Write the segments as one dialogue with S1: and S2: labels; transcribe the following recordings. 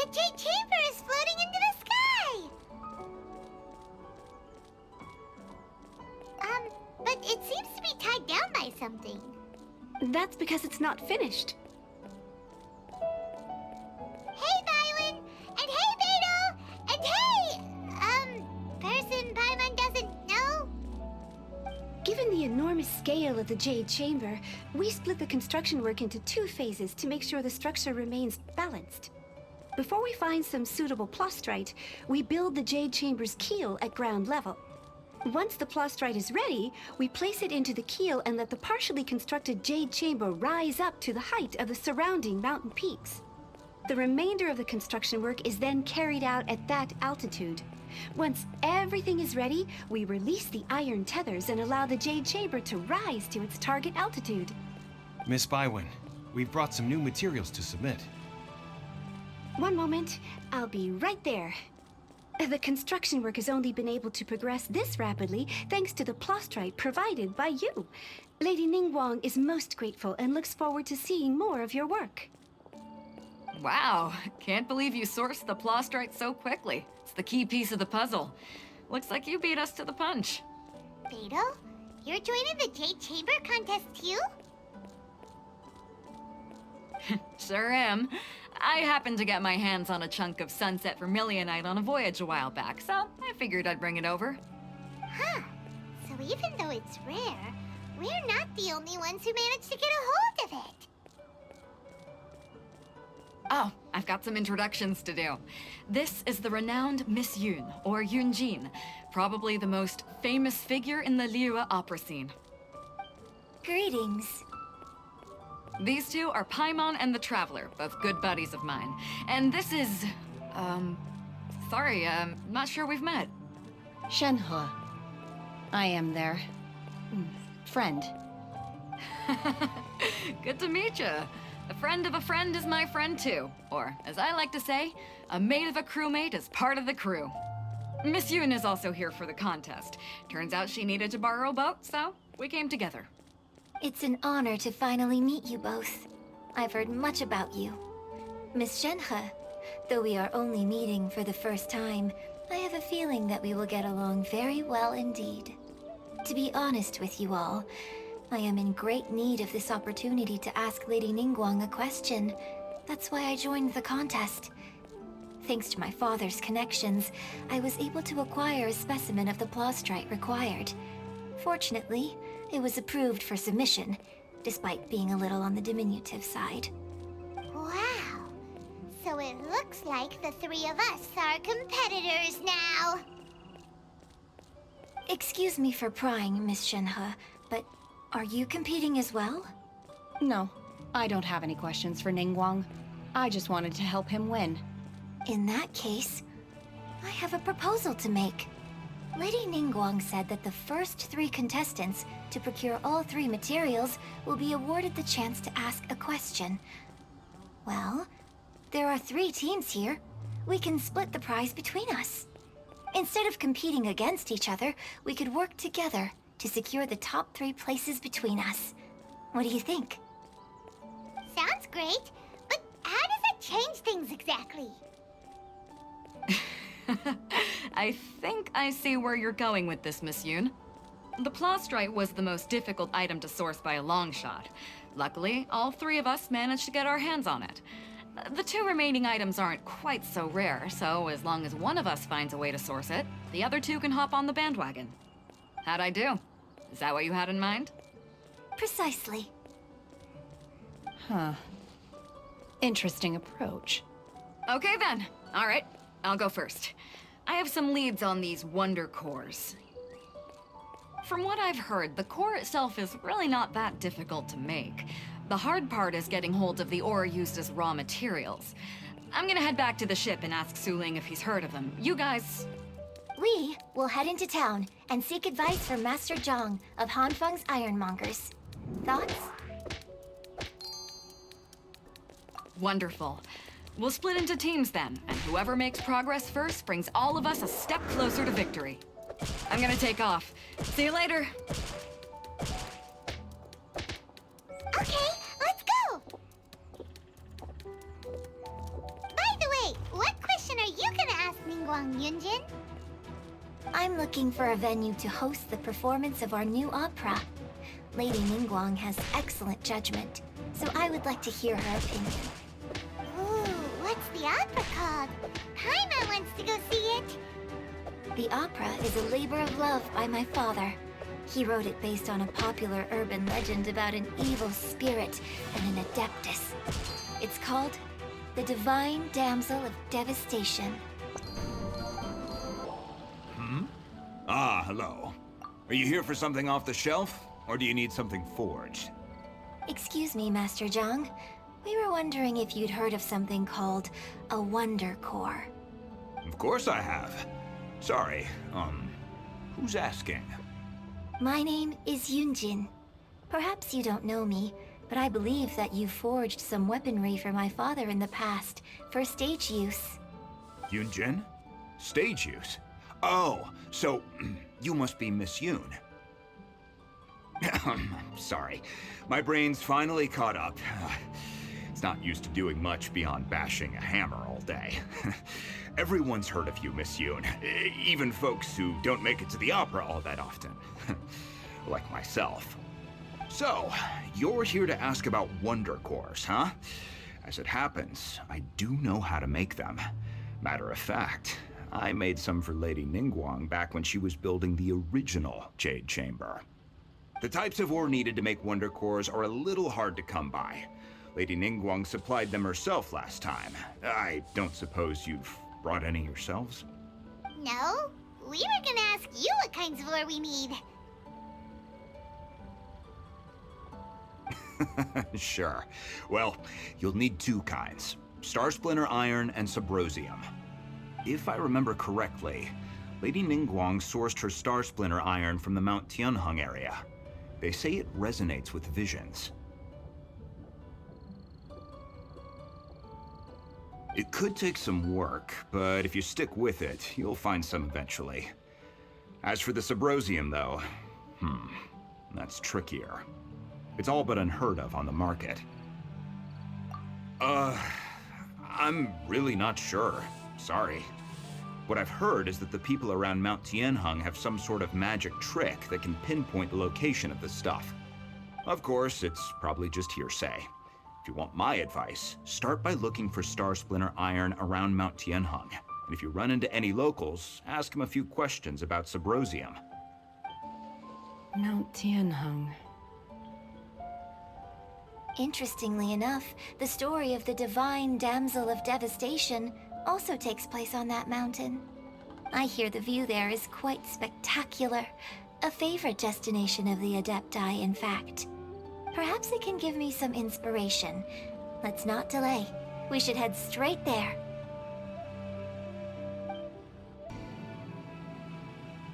S1: The Jade Chamber is floating into the sky! But it seems to be tied down by something.
S2: That's because it's not finished.
S1: Hey, Byron! And hey, Beto! And hey, person Paimon doesn't know?
S2: Given the enormous scale of the Jade Chamber, we split the construction work into 2 phases to make sure the structure remains balanced. Before we find some suitable plastrite, we build the Jade Chamber's keel at ground level. Once the plastrite is ready, we place it into the keel and let the partially constructed Jade Chamber rise up to the height of the surrounding mountain peaks. The remainder of the construction work is then carried out at that altitude. Once everything is ready, we release the iron tethers and allow the Jade Chamber to rise to its target altitude.
S3: Miss Bygones, we've brought some new materials to submit.
S2: One moment, I'll be right there. The construction work has only been able to progress this rapidly thanks to the plastrite provided by you. Lady Ningguang is most grateful and looks forward to seeing more of your work.
S4: Wow, can't believe you sourced the plastrite so quickly. It's the key piece of the puzzle. Looks like you beat us to the punch.
S1: Beto, you're joining the Jade Chamber contest too?
S4: Sure am. I happened to get my hands on a chunk of sunset vermilionite on a voyage a while back, so I figured I'd bring it over.
S1: Huh. So even though it's rare, we're not the only ones who managed to get a hold of it.
S4: Oh, I've got some introductions to do. This is the renowned Miss Yoon, or Yoonjin, probably the most famous figure in the Liyue opera scene.
S2: Greetings.
S4: These two are Paimon and the Traveler, both good buddies of mine. And this is... sorry, not sure we've met.
S5: Shenhe. I am their... friend.
S4: Good to meet you. A friend of a friend is my friend too. Or, as I like to say, a mate of a crewmate is part of the crew. Miss Yoon is also here for the contest. Turns out she needed to borrow a boat, so we came together.
S6: It's an honor to finally meet you both. I've heard much about you. Miss Shenhe, though we are only meeting for the first time, I have a feeling that we will get along very well indeed. To be honest with you all, I am in great need of this opportunity to ask Lady Ningguang a question. That's why I joined the contest. Thanks to my father's connections, I was able to acquire a specimen of the plastrite required. Fortunately, it was approved for submission, despite being a little on the diminutive side.
S1: Wow. So it looks like the 3 of us are competitors now.
S6: Excuse me for prying, Miss Shenhe, but are you competing as well?
S5: No, I don't have any questions for Ningguang. I just wanted to help him win.
S6: In that case, I have a proposal to make. Lady Ningguang said that the first 3 contestants to procure all 3 materials will be awarded the chance to ask a question. Well, there are 3 teams here. We can split the prize between us. Instead of competing against each other, we could work together to secure the top 3 places between us. What do you think?
S1: Sounds great, but how does that change things exactly?
S4: I think I see where you're going with this, Miss Yoon. The plastrite was the most difficult item to source by a long shot. Luckily, all 3 of us managed to get our hands on it. The 2 remaining items aren't quite so rare, so as long as one of us finds a way to source it, the other 2 can hop on the bandwagon. How'd I do? Is that what you had in mind?
S6: Precisely.
S5: Huh. Interesting approach.
S4: Okay then. All right, I'll go first. I have some leads on these wonder cores. From what I've heard, the core itself is really not that difficult to make. The hard part is getting hold of the ore used as raw materials. I'm gonna head back to the ship and ask Suling if he's heard of them. You guys...
S6: We will head into town and seek advice from Master Zhang of Hanfeng's Ironmongers. Thoughts?
S4: Wonderful. We'll split into teams then, and whoever makes progress first brings all of us a step closer to victory. I'm gonna take off. See you later.
S1: Okay, let's go! By the way, Ningguang, Yunjin?
S6: I'm looking for a venue to host the performance of our new opera. Lady Ningguang has excellent judgment, so I would like to hear her opinion.
S1: Ooh, what's the opera called? Paimon wants to go see it.
S6: The opera is a labor of love by my father. He wrote it based on a popular urban legend about an evil spirit and an adeptus. It's called The Divine Damsel of Devastation.
S7: Ah, hello. Are you here for something off the shelf, or do you need something forged?
S6: Excuse me, Master Zhang. We were wondering if you'd heard of something called a Wonder Core.
S7: Of course I have. Sorry, who's asking?
S6: My name is Yunjin. Perhaps you don't know me, but I believe that you forged some weaponry for my father in the past, for stage use.
S7: Yunjin? Stage use? Oh, so you must be Miss Yoon. Sorry, my brain's finally caught up. It's not used to doing much beyond bashing a hammer all day. Everyone's heard of you, Miss Yoon. Even folks who don't make it to the opera all that often. Like myself. So, you're here to ask about Wonder Cores, huh? As it happens, I do know how to make them. Matter of fact, I made some for Lady Ningguang back when she was building the original Jade Chamber. The types of ore needed to make Wonder Cores are a little hard to come by. Lady Ningguang supplied them herself last time. I don't suppose you've brought any yourselves?
S1: No, we were gonna ask you what kinds of ore we need.
S7: Sure. Well, you'll need two kinds. Star Splinter Iron and Subrosium. If I remember correctly, Lady Ningguang sourced her Star Splinter Iron from the Mount Tianheng area. They say it resonates with visions. It could take some work, but if you stick with it, you'll find some eventually. As for the Subrosium, though, that's trickier. It's all but unheard of on the market. I'm really not sure. Sorry. What I've heard is that the people around Mount Tianheng have some sort of magic trick that can pinpoint the location of the stuff. Of course, it's probably just hearsay. If you want my advice, start by looking for Star Splinter Iron around Mount Tianheng. And if you run into any locals, ask them a few questions about Subrosium.
S5: Mount Tianheng.
S6: Interestingly enough, the story of the Divine Damsel of Devastation also takes place on that mountain. I hear the view there is quite spectacular. A favorite destination of the Adepti, in fact. Perhaps it can give me some inspiration. Let's not delay. We should head straight there.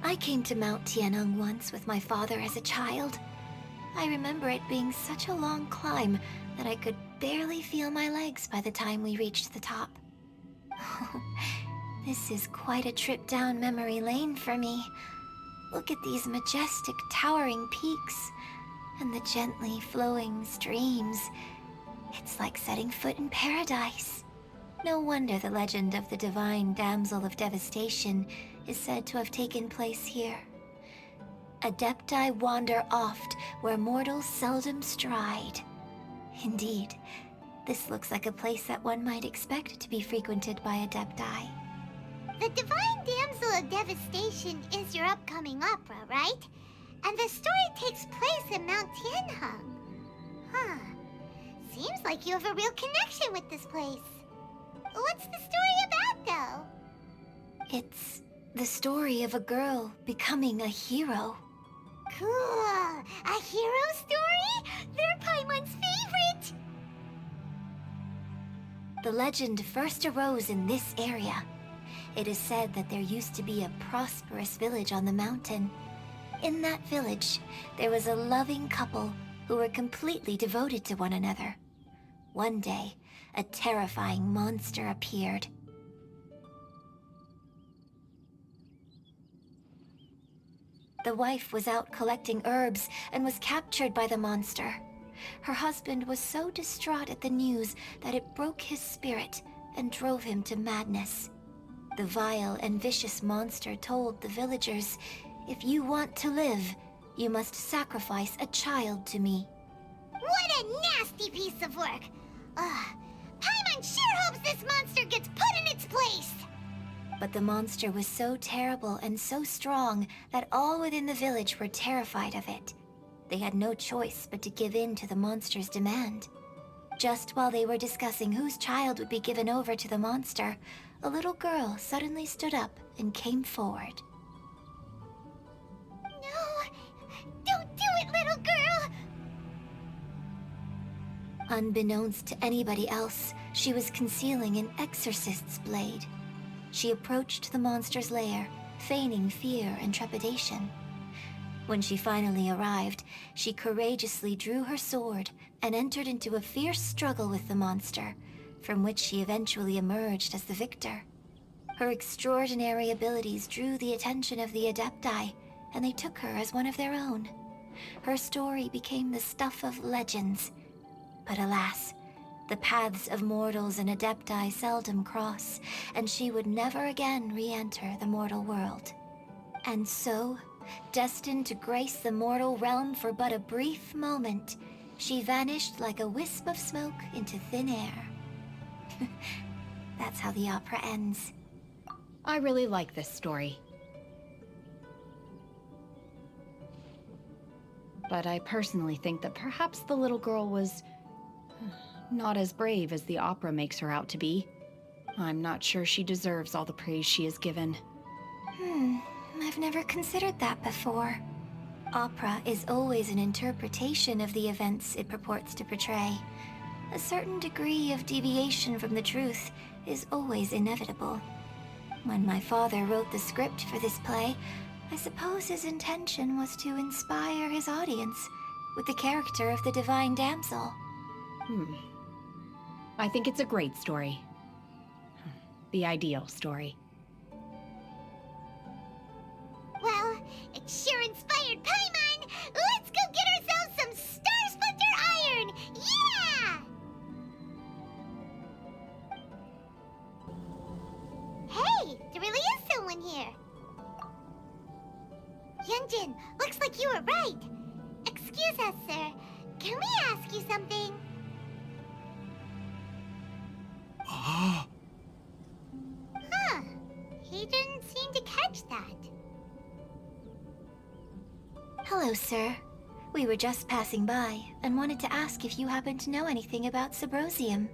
S6: I came to Mount Tianheng once with my father as a child. I remember it being such a long climb that I could barely feel my legs by the time we reached the top. This is quite a trip down memory lane for me. Look at these majestic, towering peaks, and the gently flowing streams. It's like setting foot in paradise. No wonder the legend of the Divine Damsel of Devastation is said to have taken place here. Adepti wander oft where mortals seldom stride. Indeed, this looks like a place that one might expect to be frequented by Adepti.
S1: The Divine Damsel of Devastation is your upcoming opera, right? And the story takes place in Mount Tianheng. Huh. Seems like you have a real connection with this place. What's the story about, though?
S6: It's the story of a girl becoming a hero.
S1: Cool. A hero story? They're Paimon's favorite!
S6: The legend first arose in this area. It is said that there used to be a prosperous village on the mountain. In that village, there was a loving couple who were completely devoted to one another. One day, a terrifying monster appeared. The wife was out collecting herbs and was captured by the monster. Her husband was so distraught at the news that it broke his spirit and drove him to madness. The vile and vicious monster told the villagers, "If you want to live, you must sacrifice a child to me."
S1: What a nasty piece of work! Paimon sure hopes this monster gets put in its place!
S6: But the monster was so terrible and so strong that all within the village were terrified of it. They had no choice but to give in to the monster's demand. Just while they were discussing whose child would be given over to the monster, a little girl suddenly stood up and came forward.
S1: No! Don't do it, little girl!
S6: Unbeknownst to anybody else, she was concealing an exorcist's blade. She approached the monster's lair, feigning fear and trepidation. When she finally arrived, she courageously drew her sword and entered into a fierce struggle with the monster, from which she eventually emerged as the victor. Her extraordinary abilities drew the attention of the Adepti, and they took her as one of their own. Her story became the stuff of legends. But alas, the paths of mortals and Adepti seldom cross, and she would never again re-enter the mortal world. And so, destined to grace the mortal realm for but a brief moment, she vanished like a wisp of smoke into thin air. That's how the opera ends.
S5: I really like this story. But I personally think that perhaps the little girl was not as brave as the opera makes her out to be. I'm not sure she deserves all the praise she is given.
S6: I've never considered that before. Opera is always an interpretation of the events it purports to portray. A certain degree of deviation from the truth is always inevitable. When my father wrote the script for this play, I suppose his intention was to inspire his audience with the character of the divine damsel.
S5: I think it's a great story. The ideal story.
S1: Well, it sure inspired Paimon! Let's go get ourselves some Star Splinter Iron! Yeah! Hey, there really is someone here. Yunjin, looks like you were right. Excuse us, sir. Can we ask you something? Huh. He didn't seem to catch that.
S6: Hello, sir. We were just passing by and wanted to ask if you happen to know anything about Subrosium.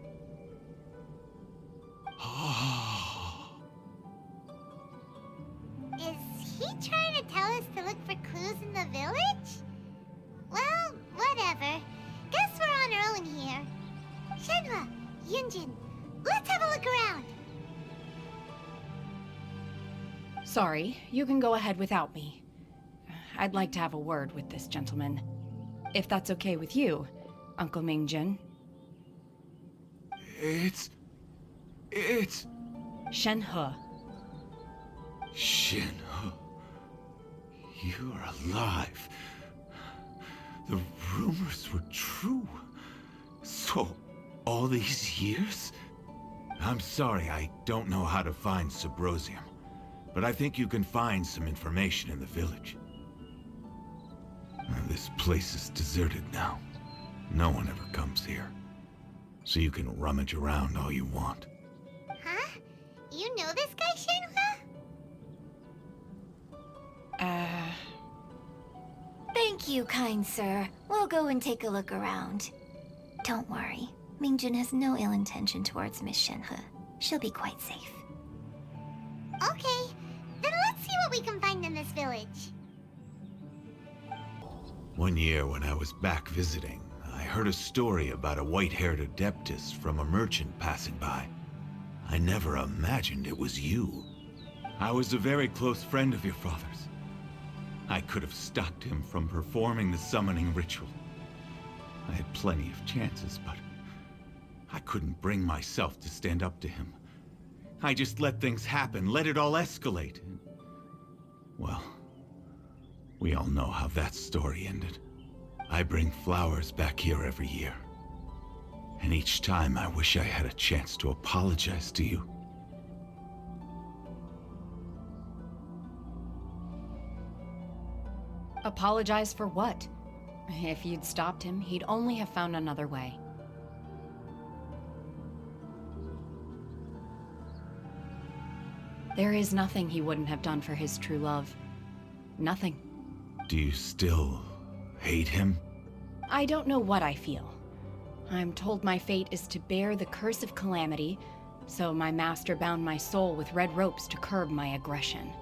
S1: Is he trying to tell us to look for clues in the village? Well, whatever. Guess we're on our own here. Shenhua, Yunjin, let's have a look around.
S5: Sorry, you can go ahead without me. I'd like to have a word with this gentleman. If that's okay with you, Uncle Mingjin.
S8: It's...
S5: Shenhe.
S8: Shinho. You are alive. The rumors were true. So, all these years? I'm sorry, I don't know how to find Subrosium. But I think you can find some information in the village. This place is deserted now. No one ever comes here. So you can rummage around all you want.
S1: Huh? You know this guy, Shenhua?
S6: Thank you, kind sir. We'll go and take a look around. Don't worry. Mingjin has no ill intention towards Miss Shenhe. She'll be quite safe.
S1: Okay, then let's see what we can find in this village.
S8: One year when I was back visiting, I heard a story about a white-haired adeptus from a merchant passing by. I never imagined it was you. I was a very close friend of your father's. I could have stopped him from performing the summoning ritual. I had plenty of chances, but I couldn't bring myself to stand up to him. I just let things happen, let it all escalate. Well, we all know how that story ended. I bring flowers back here every year. And each time I wish I had a chance to apologize to you.
S5: Apologize for what? If you'd stopped him, he'd only have found another way. There is nothing he wouldn't have done for his true love. Nothing.
S8: Do you still hate him?
S5: I don't know what I feel. I'm told my fate is to bear the curse of calamity, so my master bound my soul with red ropes to curb my aggression.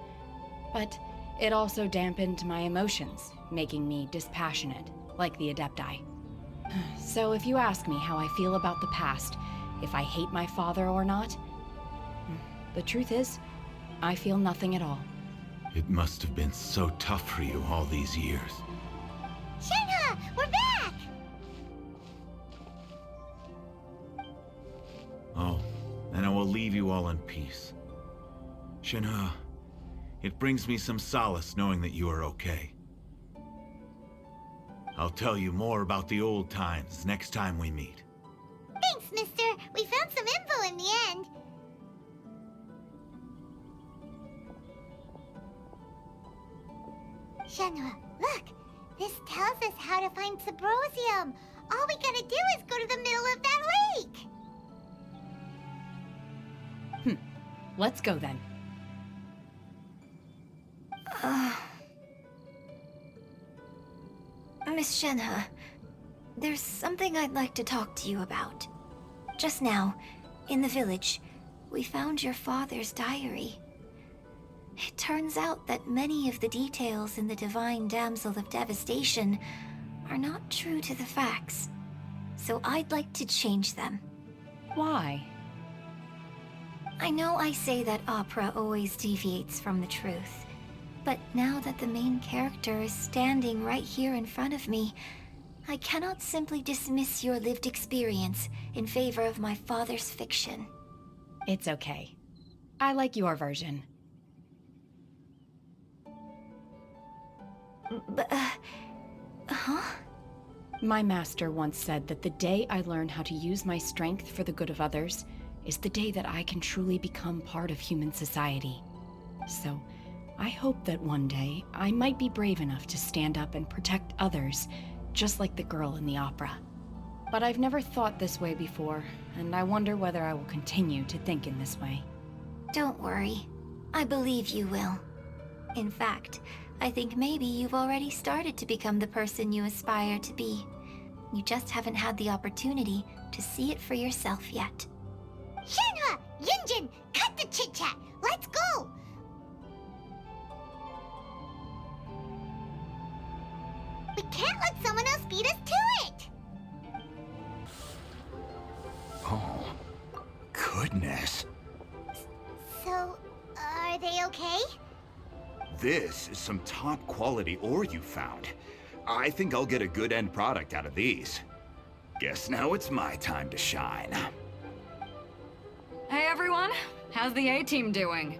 S5: But it also dampened my emotions, making me dispassionate, like the Adepti. So if you ask me how I feel about the past, if I hate my father or not, the truth is, I feel nothing at all.
S8: It must have been so tough for you all these years.
S1: Shenhe, we're back!
S8: Oh, and I will leave you all in peace. Shenhe, it brings me some solace knowing that you are okay. I'll tell you more about the old times next time we meet.
S1: Thanks, mister. We found some info in the end. Shenhe, look! This tells us how to find Subrosium. All we gotta do is go to the middle of that lake!
S5: Let's go then.
S6: Miss Shenhe, there's something I'd like to talk to you about. Just now, in the village, we found your father's diary. It turns out that many of the details in the Divine Damsel of Devastation are not true to the facts. So I'd like to change them.
S5: Why?
S6: I know I say that opera always deviates from the truth, but now that the main character is standing right here in front of me, I cannot simply dismiss your lived experience in favor of my father's fiction.
S5: It's okay. I like your version.
S6: But, huh?
S5: My master once said that the day I learn how to use my strength for the good of others is the day that I can truly become part of human society. So, I hope that one day I might be brave enough to stand up and protect others, just like the girl in the opera. But I've never thought this way before, and I wonder whether I will continue to think in this way.
S6: Don't worry. I believe you will. In fact, I think maybe you've already started to become the person you aspire to be. You just haven't had the opportunity to see it for yourself yet.
S1: Shenhe! Yunjin! Cut the chit-chat! Let's go! We can't let someone else beat us to it!
S7: Oh, goodness.
S1: So, are they okay?
S7: This is some top quality ore you found. I think I'll get a good end product out of these. Guess now it's my time to shine.
S4: Hey everyone, how's the A-team doing?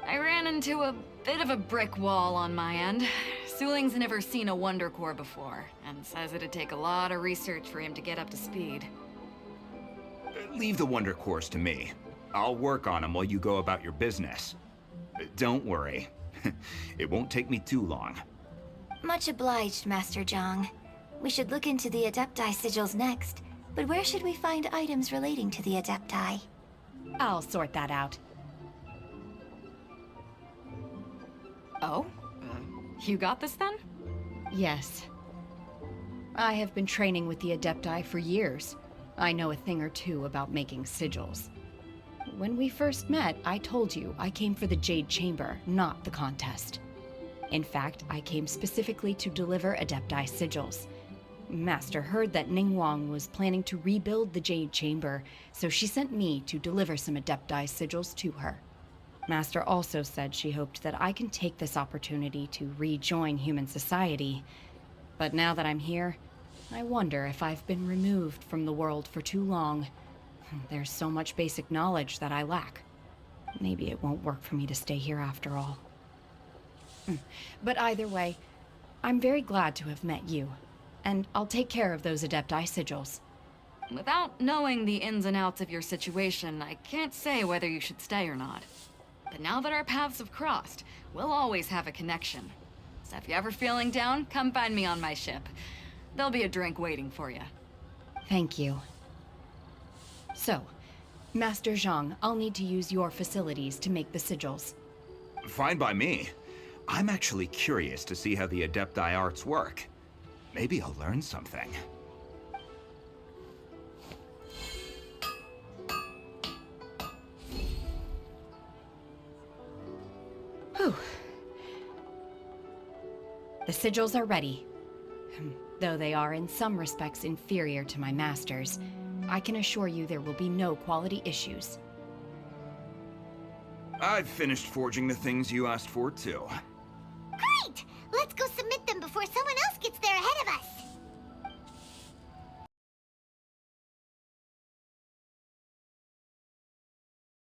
S4: I ran into a bit of a brick wall on my end. Suling's never seen a Wonder Core before, and says it'd take a lot of research for him to get up to speed.
S7: Leave the Wonder Cores to me. I'll work on them while you go about your business. Don't worry. It won't take me too long.
S6: Much obliged, Master Zhang. We should look into the Adepti sigils next, but where should we find items relating to the Adepti?
S5: I'll sort that out.
S4: Oh? You got this then?
S5: Yes. I have been training with the Adepti for years. I know a thing or two about making sigils. When we first met, I told you I came for the Jade Chamber, not the contest. In fact, I came specifically to deliver Adepti sigils. Master heard that Ningguang was planning to rebuild the Jade Chamber, so she sent me to deliver some Adepti sigils to her. Master also said she hoped that I can take this opportunity to rejoin human society. But now that I'm here, I wonder if I've been removed from the world for too long. There's so much basic knowledge that I lack. Maybe it won't work for me to stay here after all. But either way, I'm very glad to have met you. And I'll take care of those Adepti sigils.
S4: Without knowing the ins and outs of your situation, I can't say whether you should stay or not. But now that our paths have crossed, we'll always have a connection. So if you're ever feeling down, come find me on my ship. There'll be a drink waiting for you.
S5: Thank you. So, Master Zhang, I'll need to use your facilities to make the sigils.
S7: Fine by me. I'm actually curious to see how the Adepti arts work. Maybe I'll learn something.
S5: Whew. The sigils are ready. Though they are in some respects inferior to my master's, I can assure you there will be no quality issues.
S7: I've finished forging the things you asked for, too.
S1: Great! Let's go submit them before someone else gets there ahead